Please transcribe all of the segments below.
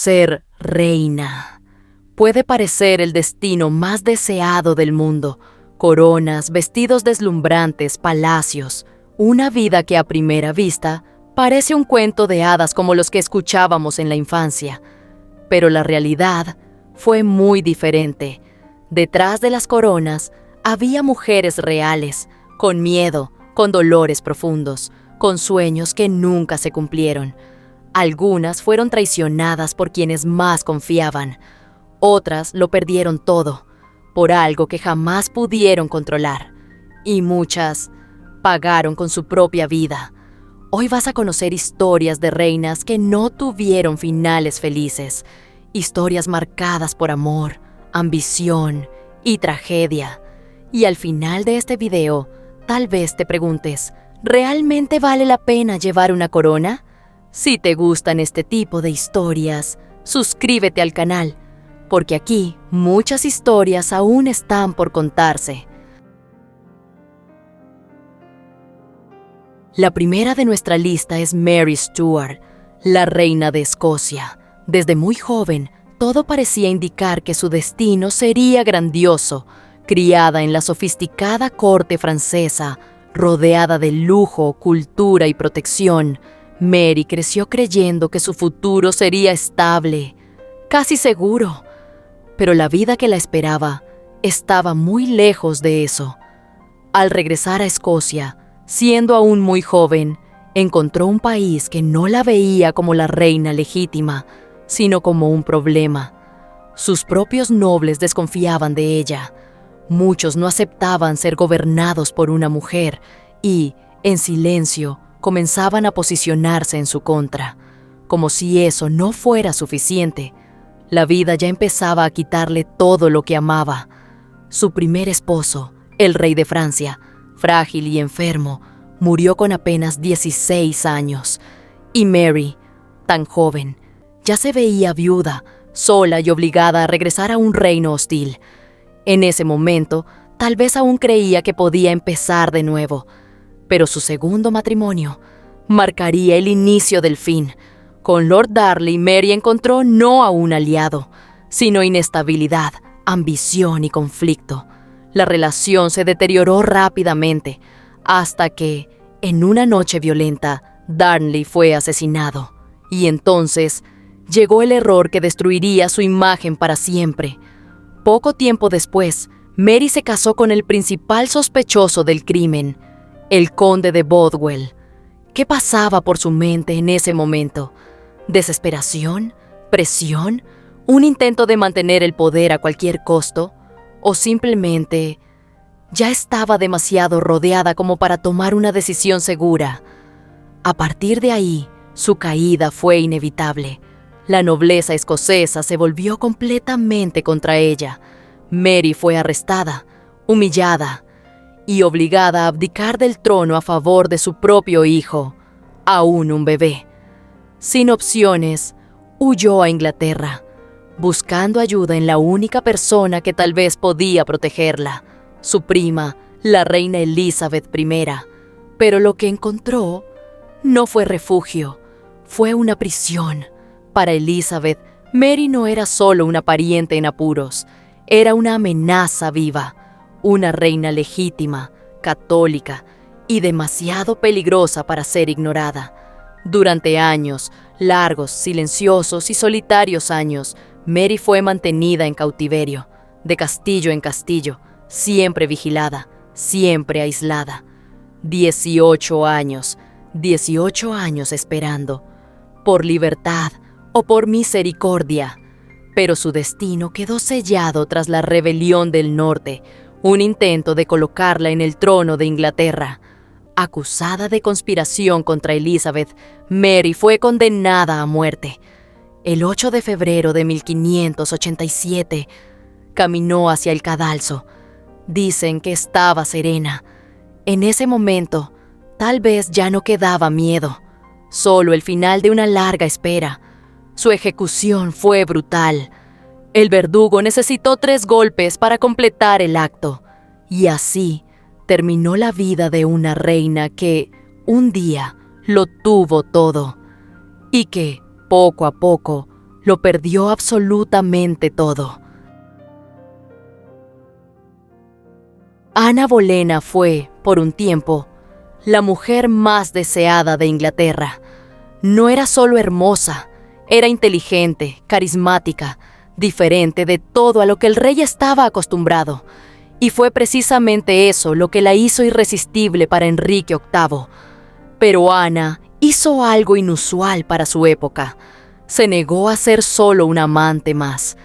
Ser reina puede parecer el destino más deseado del mundo. Coronas, vestidos deslumbrantes, palacios, una vida que a primera vista parece un cuento de hadas como los que escuchábamos en la infancia. Pero la realidad fue muy diferente. Detrás de las coronas había mujeres reales, con miedo, con dolores profundos, con sueños que nunca se cumplieron. Algunas fueron traicionadas por quienes más confiaban. Otras lo perdieron todo, por algo que jamás pudieron controlar. Y muchas pagaron con su propia vida. Hoy vas a conocer historias de reinas que no tuvieron finales felices. Historias marcadas por amor, ambición y tragedia. Y al final de este video, tal vez te preguntes, ¿realmente vale la pena llevar una corona? Si te gustan este tipo de historias, suscríbete al canal, porque aquí muchas historias aún están por contarse. La primera de nuestra lista es Mary Stuart, la reina de Escocia. Desde muy joven, todo parecía indicar que su destino sería grandioso. Criada en la sofisticada corte francesa, rodeada de lujo, cultura y protección, Mary creció creyendo que su futuro sería estable, casi seguro. Pero la vida que la esperaba estaba muy lejos de eso. Al regresar a Escocia, siendo aún muy joven, encontró un país que no la veía como la reina legítima, sino como un problema. Sus propios nobles desconfiaban de ella. Muchos no aceptaban ser gobernados por una mujer y, en silencio, comenzaban a posicionarse en su contra. Como si eso no fuera suficiente, la vida ya empezaba a quitarle todo lo que amaba. Su primer esposo, el rey de Francia, frágil y enfermo, murió con apenas 16 años. Y Mary, tan joven, ya se veía viuda, sola y obligada a regresar a un reino hostil. En ese momento, tal vez aún creía que podía empezar de nuevo. Pero su segundo matrimonio marcaría el inicio del fin. Con Lord Darnley, Mary encontró no a un aliado, sino inestabilidad, ambición y conflicto. La relación se deterioró rápidamente, hasta que, en una noche violenta, Darnley fue asesinado. Y entonces llegó el error que destruiría su imagen para siempre. Poco tiempo después, Mary se casó con el principal sospechoso del crimen, el conde de Bothwell. ¿Qué pasaba por su mente en ese momento? ¿Desesperación? ¿Presión? ¿Un intento de mantener el poder a cualquier costo? ¿O simplemente ya estaba demasiado rodeada como para tomar una decisión segura? A partir de ahí, su caída fue inevitable. La nobleza escocesa se volvió completamente contra ella. Mary fue arrestada, humillada y obligada a abdicar del trono a favor de su propio hijo, aún un bebé. Sin opciones, huyó a Inglaterra, buscando ayuda en la única persona que tal vez podía protegerla, su prima, la reina Elizabeth I. Pero lo que encontró no fue refugio, fue una prisión. Para Elizabeth, Mary no era solo una pariente en apuros, era una amenaza viva, una reina legítima, católica y demasiado peligrosa para ser ignorada. Durante años, largos, silenciosos y solitarios años, Mary fue mantenida en cautiverio, de castillo en castillo, siempre vigilada, siempre aislada. 18 años esperando, por libertad o por misericordia. Pero su destino quedó sellado tras la rebelión del norte, un intento de colocarla en el trono de Inglaterra. Acusada de conspiración contra Elizabeth, Mary fue condenada a muerte. El 8 de febrero de 1587, caminó hacia el cadalso. Dicen que estaba serena. En ese momento, tal vez ya no quedaba miedo, solo el final de una larga espera. Su ejecución fue brutal. El verdugo necesitó 3 golpes para completar el acto, y así terminó la vida de una reina que, un día, lo tuvo todo, y que, poco a poco, lo perdió absolutamente todo. Ana Bolena fue, por un tiempo, la mujer más deseada de Inglaterra. No era solo hermosa, era inteligente, carismática, diferente de todo a lo que el rey estaba acostumbrado. Y fue precisamente eso lo que la hizo irresistible para Enrique VIII. Pero Ana hizo algo inusual para su época. Se negó a ser solo un amante más.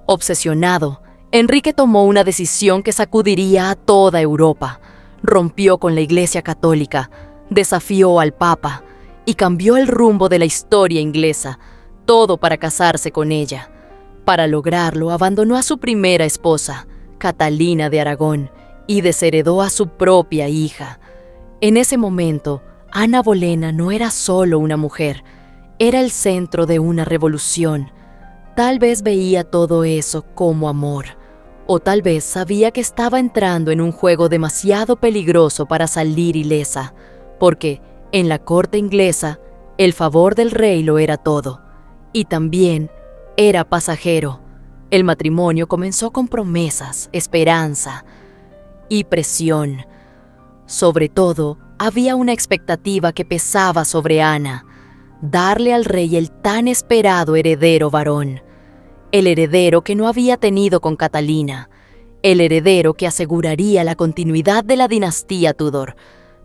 Obsesionado, Enrique tomó una decisión que sacudiría a toda Europa. Rompió con la Iglesia Católica, desafió al Papa y cambió el rumbo de la historia inglesa, todo para casarse con ella. Para lograrlo, abandonó a su primera esposa, Catalina de Aragón, y desheredó a su propia hija. En ese momento, Ana Bolena no era solo una mujer, era el centro de una revolución. Tal vez veía todo eso como amor, o tal vez sabía que estaba entrando en un juego demasiado peligroso para salir ilesa, porque, en la corte inglesa, el favor del rey lo era todo, y también era pasajero. El matrimonio comenzó con promesas, esperanza y presión. Sobre todo, había una expectativa que pesaba sobre Ana: darle al rey el tan esperado heredero varón. El heredero que no había tenido con Catalina, el heredero que aseguraría la continuidad de la dinastía Tudor.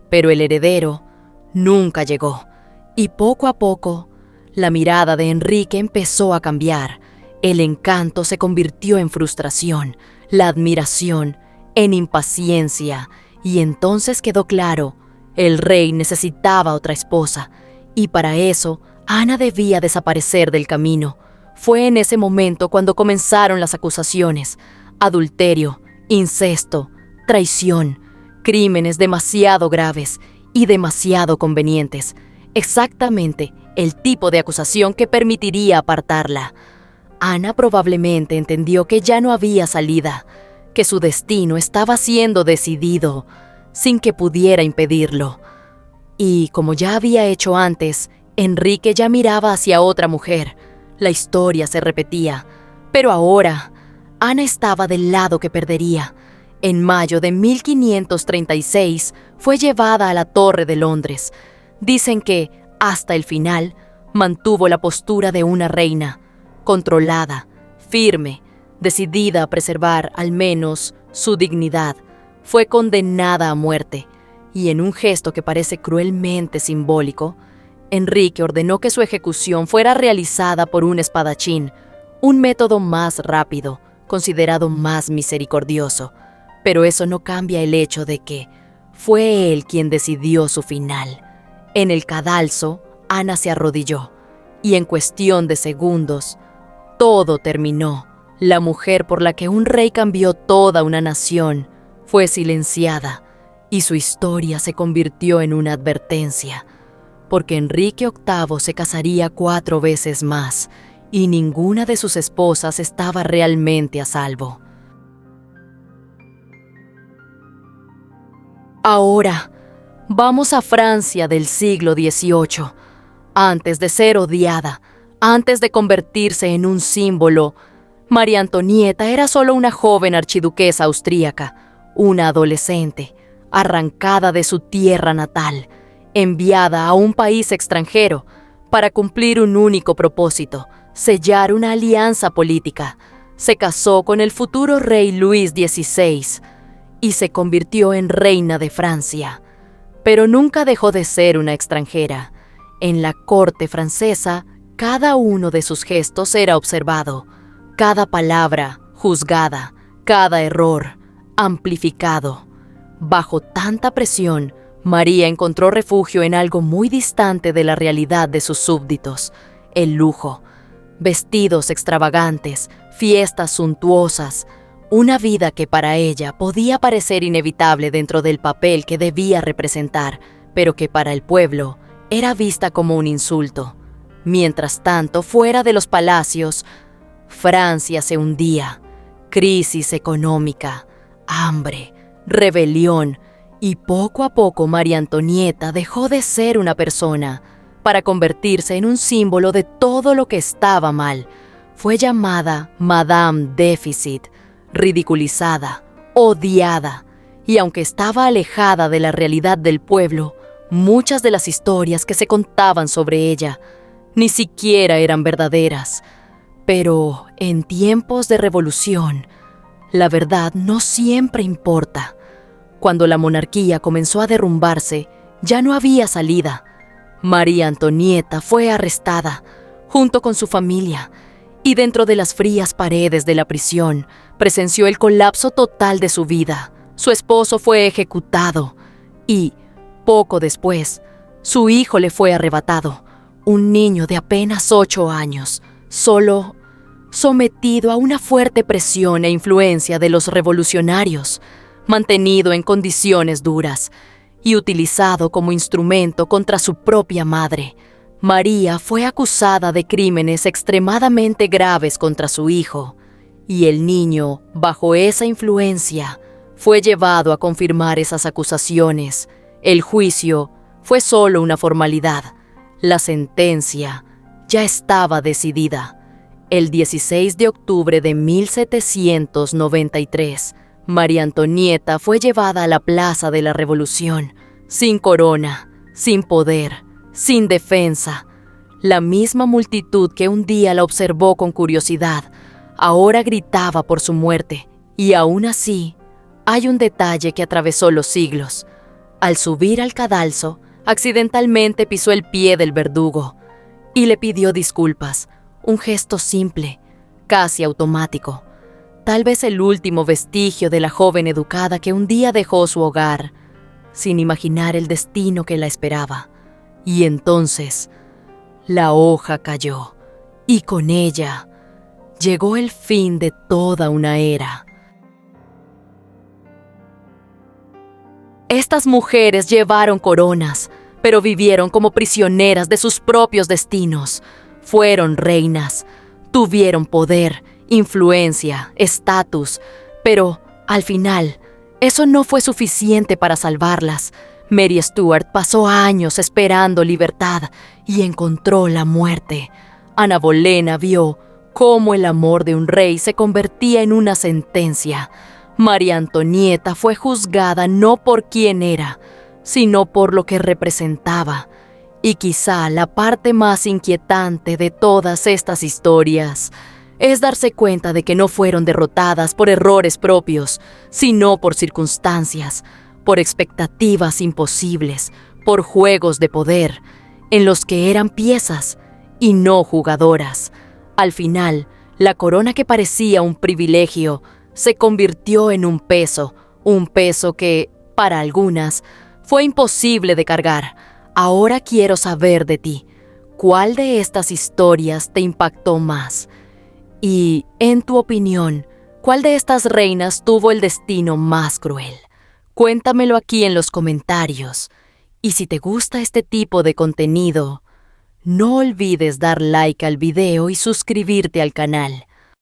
Pero el heredero nunca llegó, y poco a poco, la mirada de Enrique empezó a cambiar. El encanto se convirtió en frustración, la admiración en impaciencia, y entonces quedó claro: el rey necesitaba otra esposa, y para eso Ana debía desaparecer del camino. Fue en ese momento cuando comenzaron las acusaciones: adulterio, incesto, traición, crímenes demasiado graves y demasiado convenientes. Exactamente el tipo de acusación que permitiría apartarla. Ana probablemente entendió que ya no había salida, que su destino estaba siendo decidido, sin que pudiera impedirlo. Y, como ya había hecho antes, Enrique ya miraba hacia otra mujer. La historia se repetía, pero ahora Ana estaba del lado que perdería. En mayo de 1536 fue llevada a la Torre de Londres. Dicen que, hasta el final, mantuvo la postura de una reina, controlada, firme, decidida a preservar al menos su dignidad. Fue condenada a muerte, y en un gesto que parece cruelmente simbólico, Enrique ordenó que su ejecución fuera realizada por un espadachín, un método más rápido, considerado más misericordioso. Pero eso no cambia el hecho de que fue él quien decidió su final. En el cadalso, Ana se arrodilló, y en cuestión de segundos, todo terminó. La mujer por la que un rey cambió toda una nación fue silenciada, y su historia se convirtió en una advertencia, porque Enrique VIII se casaría 4 veces más, y ninguna de sus esposas estaba realmente a salvo. Ahora, vamos a Francia del siglo XVIII. Antes de ser odiada, antes de convertirse en un símbolo, María Antonieta era solo una joven archiduquesa austríaca, una adolescente, arrancada de su tierra natal, enviada a un país extranjero para cumplir un único propósito: sellar una alianza política. Se casó con el futuro rey Luis XVI y se convirtió en reina de Francia. Pero nunca dejó de ser una extranjera. En la corte francesa, cada uno de sus gestos era observado, cada palabra juzgada, cada error amplificado. Bajo tanta presión, María encontró refugio en algo muy distante de la realidad de sus súbditos: el lujo, vestidos extravagantes, fiestas suntuosas, una vida que para ella podía parecer inevitable dentro del papel que debía representar, pero que para el pueblo era vista como un insulto. Mientras tanto, fuera de los palacios, Francia se hundía. Crisis económica, hambre, rebelión, y poco a poco María Antonieta dejó de ser una persona para convertirse en un símbolo de todo lo que estaba mal. Fue llamada Madame Déficit, ridiculizada, odiada, y aunque estaba alejada de la realidad del pueblo, muchas de las historias que se contaban sobre ella ni siquiera eran verdaderas. Pero en tiempos de revolución, la verdad no siempre importa. Cuando la monarquía comenzó a derrumbarse, ya no había salida. María Antonieta fue arrestada, junto con su familia, y dentro de las frías paredes de la prisión presenció el colapso total de su vida. Su esposo fue ejecutado y, poco después, su hijo le fue arrebatado, un niño de apenas 8 años, solo sometido a una fuerte presión e influencia de los revolucionarios, mantenido en condiciones duras y utilizado como instrumento contra su propia madre. María fue acusada de crímenes extremadamente graves contra su hijo, y el niño, bajo esa influencia, fue llevado a confirmar esas acusaciones. El juicio fue solo una formalidad. La sentencia ya estaba decidida. El 16 de octubre de 1793, María Antonieta fue llevada a la Plaza de la Revolución, sin corona, sin poder, sin defensa. La misma multitud que un día la observó con curiosidad, ahora gritaba por su muerte. Y aún así, hay un detalle que atravesó los siglos. Al subir al cadalso, accidentalmente pisó el pie del verdugo y le pidió disculpas, un gesto simple, casi automático. Tal vez el último vestigio de la joven educada que un día dejó su hogar, sin imaginar el destino que la esperaba. Y entonces, la hoja cayó, y con ella llegó el fin de toda una era. Estas mujeres llevaron coronas, pero vivieron como prisioneras de sus propios destinos. Fueron reinas, tuvieron poder, influencia, estatus, pero al final, eso no fue suficiente para salvarlas. Mary Stuart pasó años esperando libertad y encontró la muerte. Ana Bolena vio cómo el amor de un rey se convertía en una sentencia. María Antonieta fue juzgada no por quién era, sino por lo que representaba. Y quizá la parte más inquietante de todas estas historias es darse cuenta de que no fueron derrotadas por errores propios, sino por circunstancias, por expectativas imposibles, por juegos de poder, en los que eran piezas y no jugadoras. Al final, la corona que parecía un privilegio se convirtió en un peso que, para algunas, fue imposible de cargar. Ahora quiero saber de ti, ¿cuál de estas historias te impactó más? Y, en tu opinión, ¿cuál de estas reinas tuvo el destino más cruel? Cuéntamelo aquí en los comentarios. Y si te gusta este tipo de contenido, no olvides dar like al video y suscribirte al canal.